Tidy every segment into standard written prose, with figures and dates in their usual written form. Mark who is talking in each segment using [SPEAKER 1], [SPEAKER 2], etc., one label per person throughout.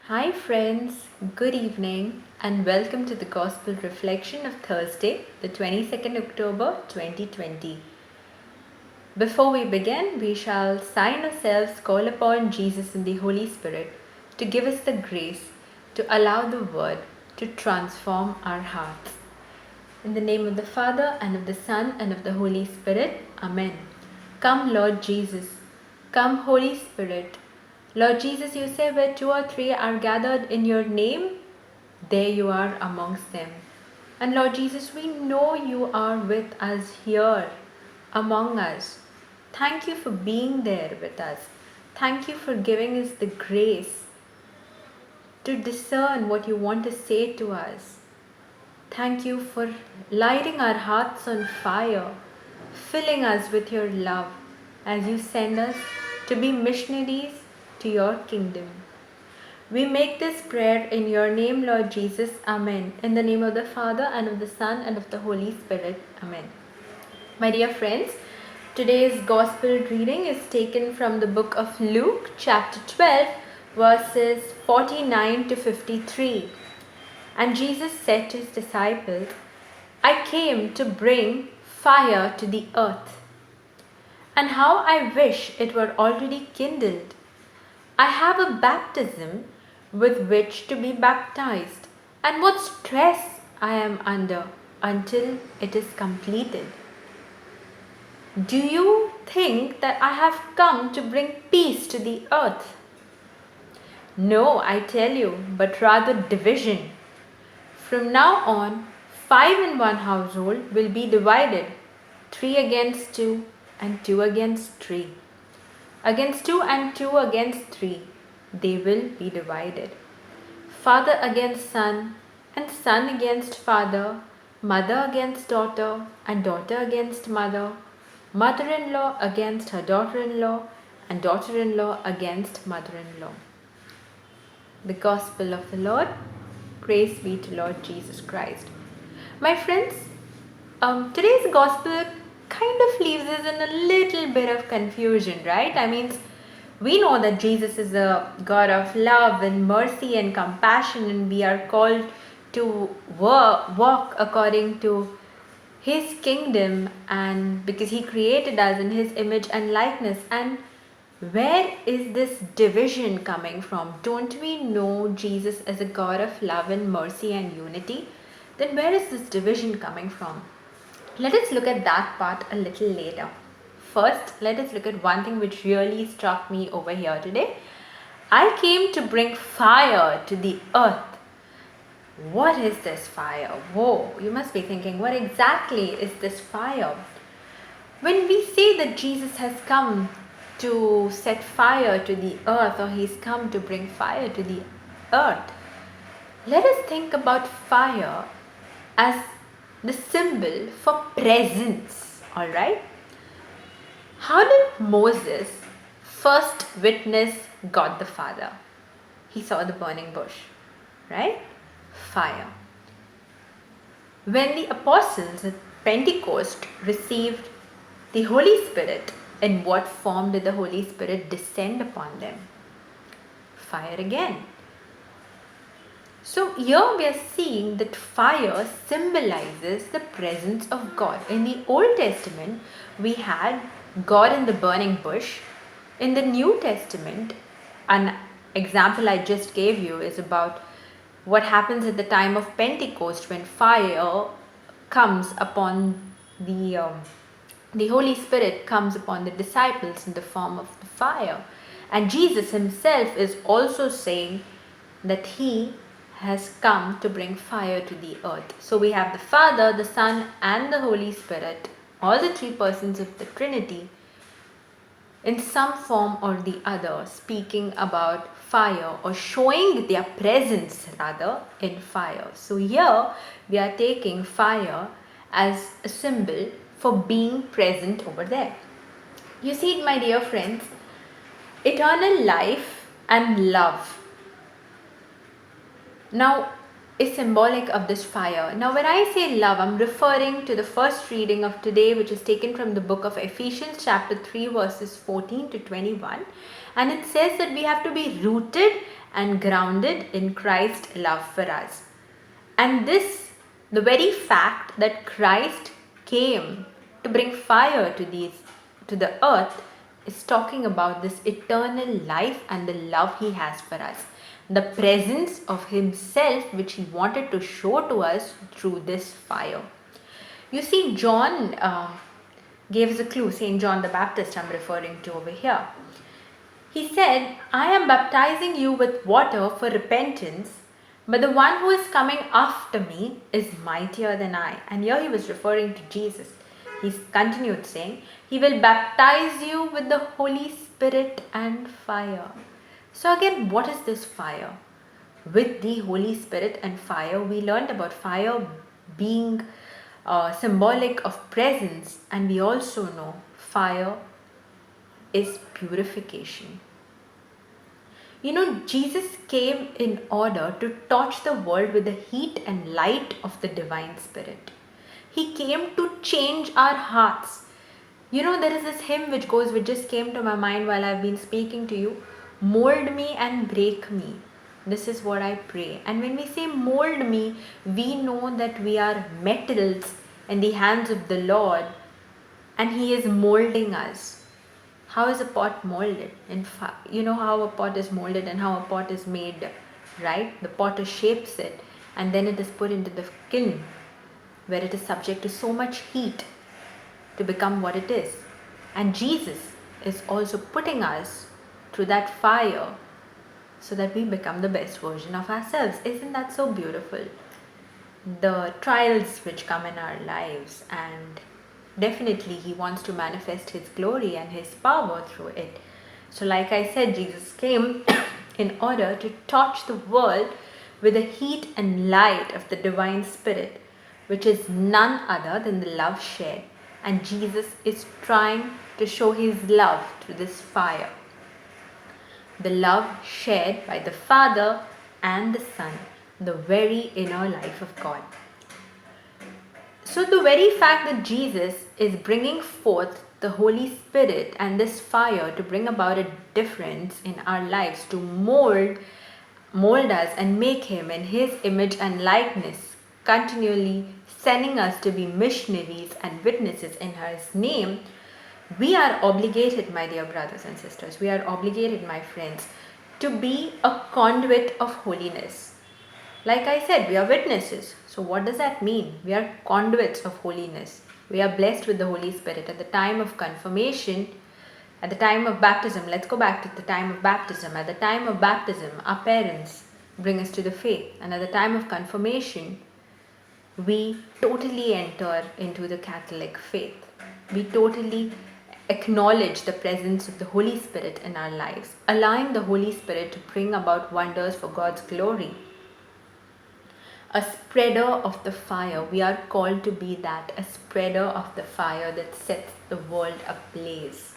[SPEAKER 1] Hi, friends, good evening, and welcome to the Gospel Reflection of Thursday, the 22nd October 2020. Before we begin, we shall sign ourselves, call upon Jesus and the Holy Spirit to give us the grace to allow the Word to transform our hearts. In the name of the Father, and of the Son, and of the Holy Spirit. Amen. Come, Lord Jesus. Come, Holy Spirit. Lord Jesus, you say where two or three are gathered in your name, there you are amongst them. And Lord Jesus, we know you are with us here, among us. Thank you for being there with us. Thank you for giving us the grace to discern what you want to say to us. Thank you for lighting our hearts on fire, filling us with your love as you send us to be missionaries to your kingdom. We make this prayer in your name, Lord Jesus. Amen. In the name of the Father, and of the Son, and of the Holy Spirit. Amen. My dear friends, today's Gospel reading is taken from the book of Luke, chapter 12, verses 49 to 53. And Jesus said to his disciples, I came to bring fire to the earth. And how I wish it were already kindled. I have a baptism with which to be baptized, and what stress I am under until it is completed. Do you think that I have come to bring peace to the earth? No, I tell you, but rather division. From now on, 5 in one household will be divided, 3 against 2 and 2 against 3. Against 2 and 2 against 3, they will be divided. Father against son, and son against father, mother against daughter, and daughter against mother, mother-in-law against her daughter-in-law, and daughter-in-law against mother-in-law. The Gospel of the Lord. Praise be to Lord Jesus Christ. My friends, today's Gospel kind of leaves us in a little bit of confusion, right? I mean, we know that Jesus is a God of love and mercy and compassion, and we are called to walk according to His kingdom, and because He created us in His image and likeness. And where is this division coming from? Don't we know Jesus as a God of love and mercy and unity? Then where is this division coming from? Let us look at that part a little later. First, let us look at one thing which really struck me over here today. I came to bring fire to the earth. What is this fire? Whoa, you must be thinking, what exactly is this fire? When we say that Jesus has come to set fire to the earth, or He's come to bring fire to the earth, let us think about fire as the symbol for presence, alright? How did Moses first witness God the Father? He saw the burning bush, right? Fire. When the apostles at Pentecost received the Holy Spirit, in what form did the Holy Spirit descend upon them? Fire again. So here we are seeing that fire symbolizes the presence of God. In the Old Testament, we had God in the burning bush. In the New Testament, an example I just gave you is about what happens at the time of Pentecost when fire comes upon the Holy Spirit comes upon the disciples in the form of the fire. And Jesus Himself is also saying that He has come to bring fire to the earth. So we have the Father, the Son, and the Holy Spirit, all the 3 persons of the Trinity, in some form or the other, speaking about fire, or showing their presence rather in fire. So here we are taking fire as a symbol for being present over there. You see, my dear friends, eternal life and love now is symbolic of this fire. Now when I say love, I'm referring to the first reading of today, which is taken from the book of Ephesians chapter 3 verses 14 to 21. And it says that we have to be rooted and grounded in Christ's love for us. And this, the very fact that Christ came to bring fire to the earth, is talking about this eternal life and the love he has for us. The presence of himself which he wanted to show to us through this fire. You see, John gave us a clue. St. John the Baptist I'm referring to over here. He said, I am baptizing you with water for repentance, but the one who is coming after me is mightier than I. And here he was referring to Jesus. He continued saying, he will baptize you with the Holy Spirit and fire. So again, what is this fire? With the Holy Spirit and fire, we learned about fire being symbolic of presence, and we also know fire is purification. You know, Jesus came in order to touch the world with the heat and light of the divine spirit. He came to change our hearts. You know, there is this hymn which just came to my mind while I've been speaking to you. Mold me and break me. This is what I pray. And when we say mold me, we know that we are metals in the hands of the Lord, and he is molding us. How is a pot molded? You know how a pot is molded and how a pot is made, right? The potter shapes it and then it is put into the kiln where it is subject to so much heat to become what it is. And Jesus is also putting us through that fire so that we become the best version of ourselves. Isn't that so beautiful? The trials which come in our lives, and definitely he wants to manifest his glory and his power through it. So like I said, Jesus came in order to touch the world with the heat and light of the divine spirit, which is none other than the love shared. And Jesus is trying to show his love through this fire. The love shared by the Father and the Son, the very inner life of God. So the very fact that Jesus is bringing forth the Holy Spirit and this fire to bring about a difference in our lives, to mold us and make him in his image and likeness, continually sending us to be missionaries and witnesses in his name, we are obligated, my dear brothers and sisters, we are obligated, my friends, to be a conduit of holiness. Like I said, we are witnesses. So what does that mean? We are conduits of holiness. We are blessed with the Holy Spirit. At the time of confirmation, at the time of baptism, let's go back to the time of baptism. At the time of baptism, our parents bring us to the faith. And at the time of confirmation, we totally enter into the Catholic faith. We totally acknowledge the presence of the Holy Spirit in our lives, allowing the Holy Spirit to bring about wonders for God's glory. A spreader of the fire. We are called to be that, a spreader of the fire that sets the world ablaze.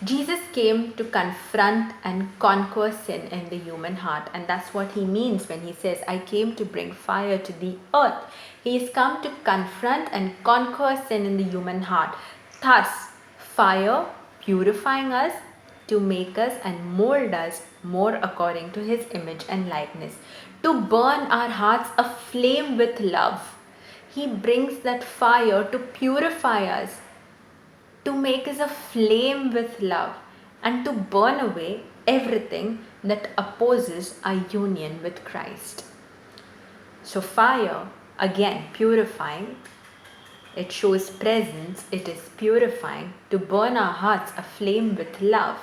[SPEAKER 1] Jesus came to confront and conquer sin in the human heart, and that's what he means when he says, I came to bring fire to the earth. He has come to confront and conquer sin in the human heart. Thus, fire purifying us to make us and mold us more according to his image and likeness, to burn our hearts aflame with love. He brings that fire to purify us, to make us aflame with love, and to burn away everything that opposes our union with Christ. So fire, again, purifying. It shows presence, it is purifying, to burn our hearts aflame with love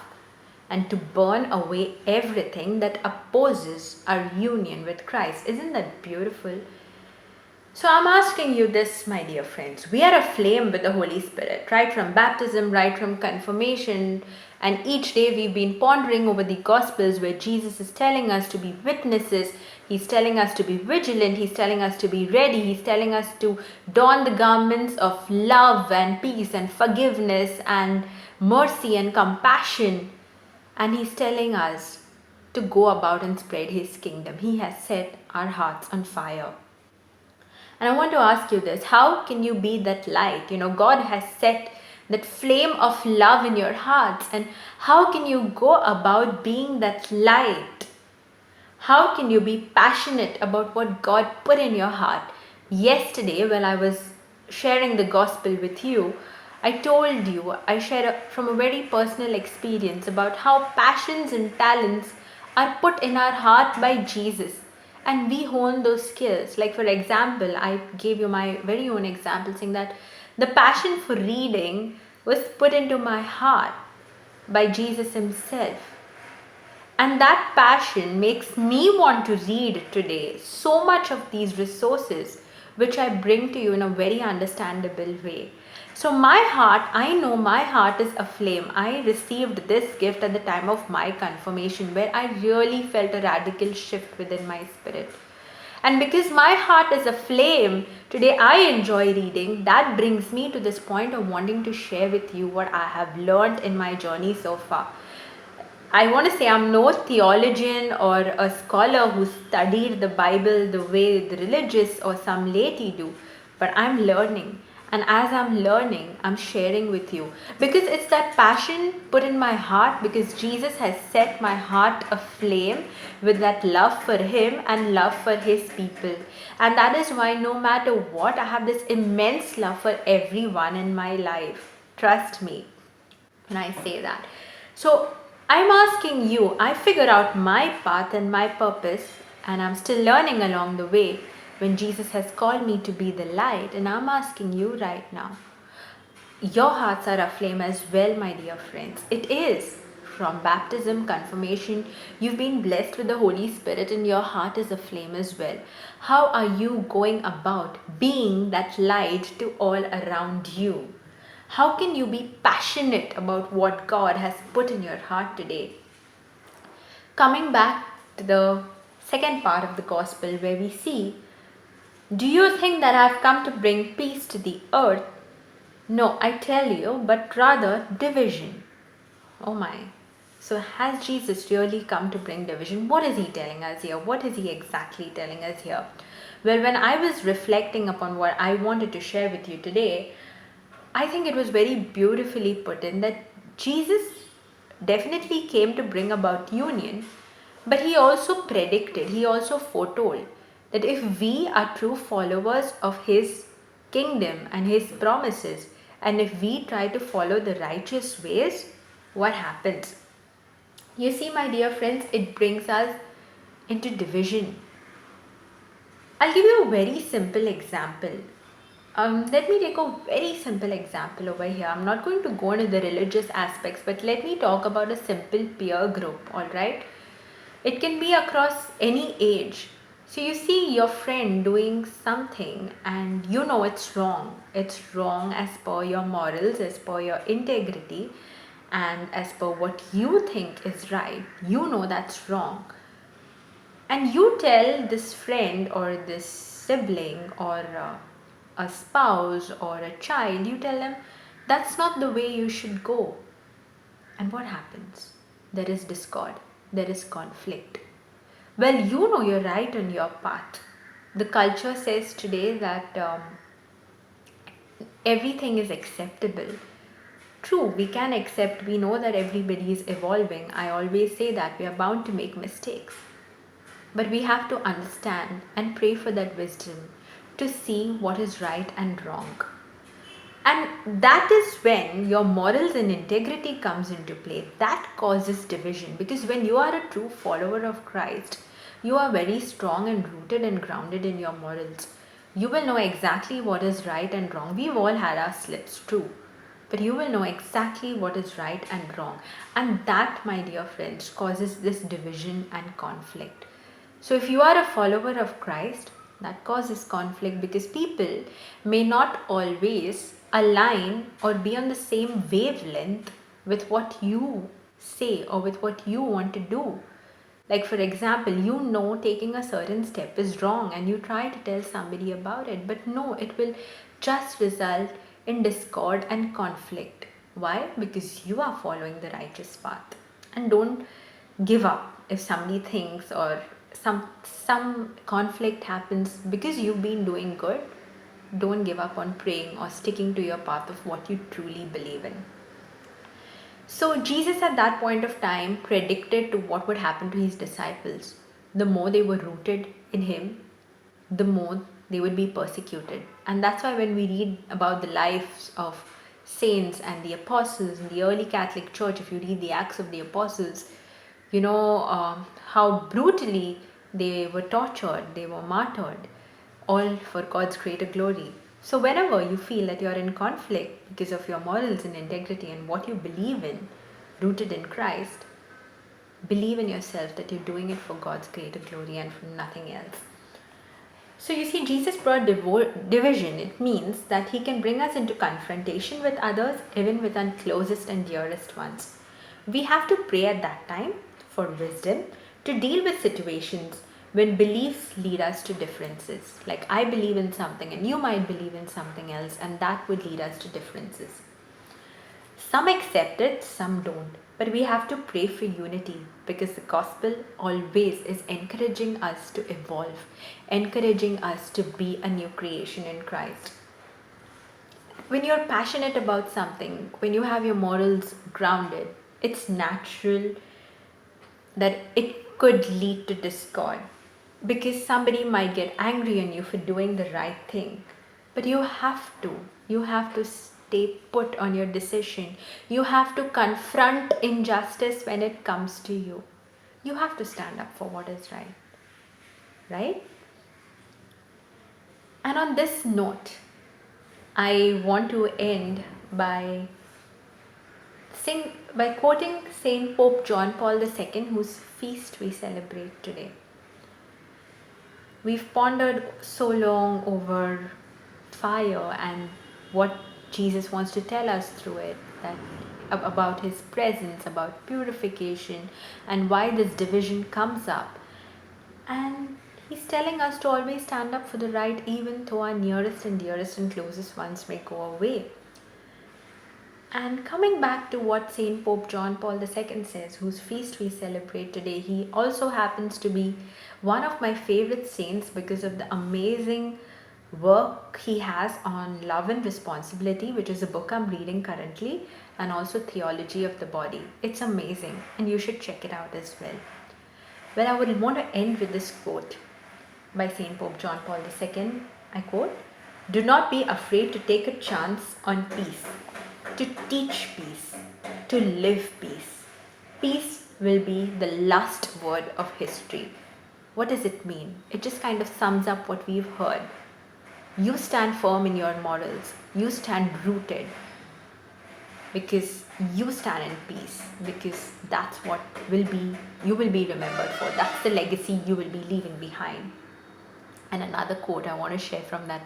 [SPEAKER 1] and to burn away everything that opposes our union with Christ. Isn't that beautiful? So I'm asking you this, my dear friends. We are aflame with the Holy Spirit, right from baptism, right from confirmation, and each day we've been pondering over the Gospels where Jesus is telling us to be witnesses. He's telling us to be vigilant. He's telling us to be ready. He's telling us to don the garments of love and peace and forgiveness and mercy and compassion. And he's telling us to go about and spread his kingdom. He has set our hearts on fire. And I want to ask you this, how can you be that light? You know, God has set that flame of love in your hearts. And how can you go about being that light? How can you be passionate about what God put in your heart? Yesterday, when I was sharing the gospel with you, I shared from a very personal experience about how passions and talents are put in our heart by Jesus, and we hone those skills. Like, for example, I gave you my very own example, saying that the passion for reading was put into my heart by Jesus Himself. And that passion makes me want to read today so much of these resources, which I bring to you in a very understandable way. So, my heart, I know my heart is aflame. I received this gift at the time of my confirmation, where I really felt a radical shift within my spirit. And because my heart is aflame, today I enjoy reading. That brings me to this point of wanting to share with you what I have learned in my journey so far. I want to say I'm no theologian or a scholar who studied the Bible the way the religious or some laity do, but I'm learning. And as I'm learning, I'm sharing with you, because it's that passion put in my heart, because Jesus has set my heart aflame with that love for Him and love for His people. And that is why, no matter what, I have this immense love for everyone in my life. Trust me when I say that. So I'm asking you, I figure out my path and my purpose, and I'm still learning along the way when Jesus has called me to be the light. And I'm asking you right now, your hearts are aflame as well, my dear friends. It is. From baptism, confirmation, you've been blessed with the Holy Spirit and your heart is aflame as well. How are you going about being that light to all around you? How can you be passionate about what God has put in your heart today? Coming back to the second part of the gospel, where we see, do you think that I have come to bring peace to the earth? No, I tell you, but rather division. Oh my. So has Jesus really come to bring division? What is He telling us here? What is He exactly telling us here? Well, when I was reflecting upon what I wanted to share with you today, I think it was very beautifully put in that Jesus definitely came to bring about union, but He also predicted, He also foretold that if we are true followers of His kingdom and His promises, and if we try to follow the righteous ways, what happens? You see, my dear friends, it brings us into division. I'll give you a very simple example. Let me take a very simple example over here. I'm not going to go into the religious aspects, but let me talk about a simple peer group, alright? It can be across any age. So you see your friend doing something and you know it's wrong. It's wrong as per your morals, as per your integrity, and as per what you think is right. You know that's wrong. And you tell this friend or this sibling or a spouse or a child, you tell them that's not the way you should go. And what happens? There is discord, there is conflict. Well, you know you're right on your path. The culture says today that everything is acceptable. True, we can accept, we know that everybody is evolving. I always say that we are bound to make mistakes. But we have to understand and pray for that wisdom to see what is right and wrong. And that is when your morals and integrity comes into play. That causes division, because when you are a true follower of Christ, you are very strong and rooted and grounded in your morals. You will know exactly what is right and wrong. We've all had our slips, true. But you will know exactly what is right and wrong. And that, my dear friends, causes this division and conflict. So if you are a follower of Christ, that causes conflict, because people may not always align or be on the same wavelength with what you say or with what you want to do. Like, for example, you know taking a certain step is wrong and you try to tell somebody about it, but no, it will just result in discord and conflict. Why? Because you are following the righteous path. And don't give up if somebody thinks or some conflict happens because you've been doing good. don't give up on praying or sticking to your path of what you truly believe in. So Jesus at that point of time predicted to what would happen to his disciples. The more they were rooted in him, the more they would be persecuted. And that's why when we read about the lives of saints and the apostles in the early Catholic Church, if you read the Acts of the Apostles, you know how brutally they were tortured, they were martyred, all for God's greater glory. So whenever you feel that you're in conflict because of your morals and integrity and what you believe in, rooted in Christ, believe in yourself that you're doing it for God's greater glory and for nothing else. So you see, Jesus brought division. It means that he can bring us into confrontation with others, even with our closest and dearest ones. We have to pray at that time for wisdom to deal with situations when beliefs lead us to differences. Like I believe in something and you might believe in something else, and that would lead us to differences. Some accept it, some don't. But we have to pray for unity because the gospel always is encouraging us to evolve, encouraging us to be a new creation in Christ. When you're passionate about something, when you have your morals grounded, it's natural that it could lead to discord because somebody might get angry on you for doing the right thing. But you have to stay put on your decision. You have to confront injustice when it comes to you. You have to stand up for what is right. Right? And on this note, I want to end by quoting Saint Pope John Paul II, whose feast we celebrate today. We've pondered so long over fire and what Jesus wants to tell us through it, that about his presence, about purification, and why this division comes up. And he's telling us to always stand up for the right, even though our nearest and dearest and closest ones may go away. And coming back to what Saint Pope John Paul II says, whose feast we celebrate today, he also happens to be one of my favorite saints because of the amazing work he has on love and responsibility, which is a book I'm reading currently, and also theology of the body. It's amazing and you should check it out as well. Well, I would want to end with this quote by Saint Pope John Paul II. I quote, "Do not be afraid to take a chance on peace, to teach peace, to live peace. Peace will be the last word of history." What does it mean? It just kind of sums up what we've heard. You stand firm in your morals. You stand rooted because you stand in peace, because that's what you will be remembered for. That's the legacy you will be leaving behind. And another quote I want to share from that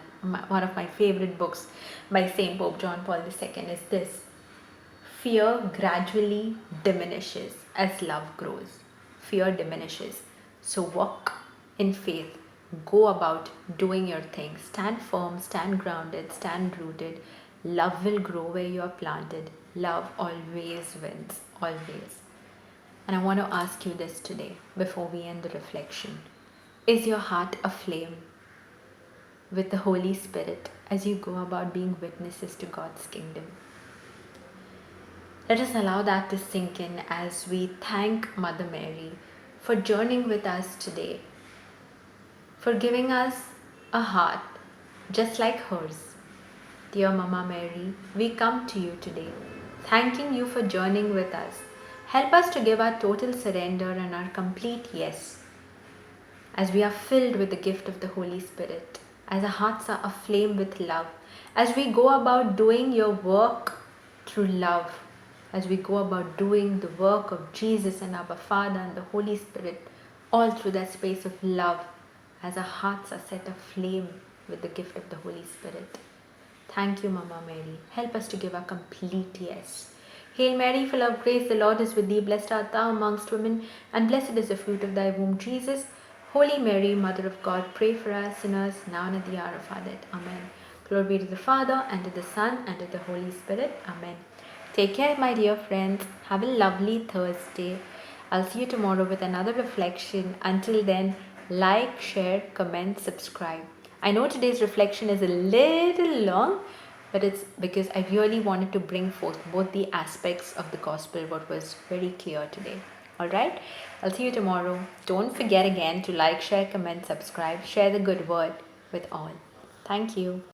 [SPEAKER 1] one of my favorite books by Saint Pope John Paul II is this: "Fear gradually diminishes as love grows." Fear diminishes. So walk in faith. Go about doing your thing. Stand firm, stand grounded, stand rooted. Love will grow where you are planted. Love always wins, always. And I want to ask you this today before we end the reflection. Is your heart aflame with the Holy Spirit as you go about being witnesses to God's kingdom? Let us allow that to sink in as we thank Mother Mary for journeying with us today, for giving us a heart just like hers. Dear Mama Mary, we come to you today, thanking you for journeying with us. Help us to give our total surrender and our complete yes, as we are filled with the gift of the Holy Spirit, as our hearts are aflame with love, as we go about doing your work through love, as we go about doing the work of Jesus and Abba Father and the Holy Spirit, all through that space of love, as our hearts are set aflame with the gift of the Holy Spirit. Thank you, Mama Mary. Help us to give our complete yes. Hail Mary, full of grace, the Lord is with thee. Blessed art thou amongst women, and blessed is the fruit of thy womb, Jesus. Holy Mary, Mother of God, pray for us sinners, now and at the hour of our death. Amen. Glory be to the Father, and to the Son, and to the Holy Spirit. Amen. Take care, my dear friends. Have a lovely Thursday. I'll see you tomorrow with another reflection. Until then, like, share, comment, subscribe. I know today's reflection is a little long, but it's because I really wanted to bring forth both the aspects of the gospel, what was very clear today. Alright, I'll see you tomorrow. Don't forget again to like, share, comment, subscribe, share the good word with all. Thank you.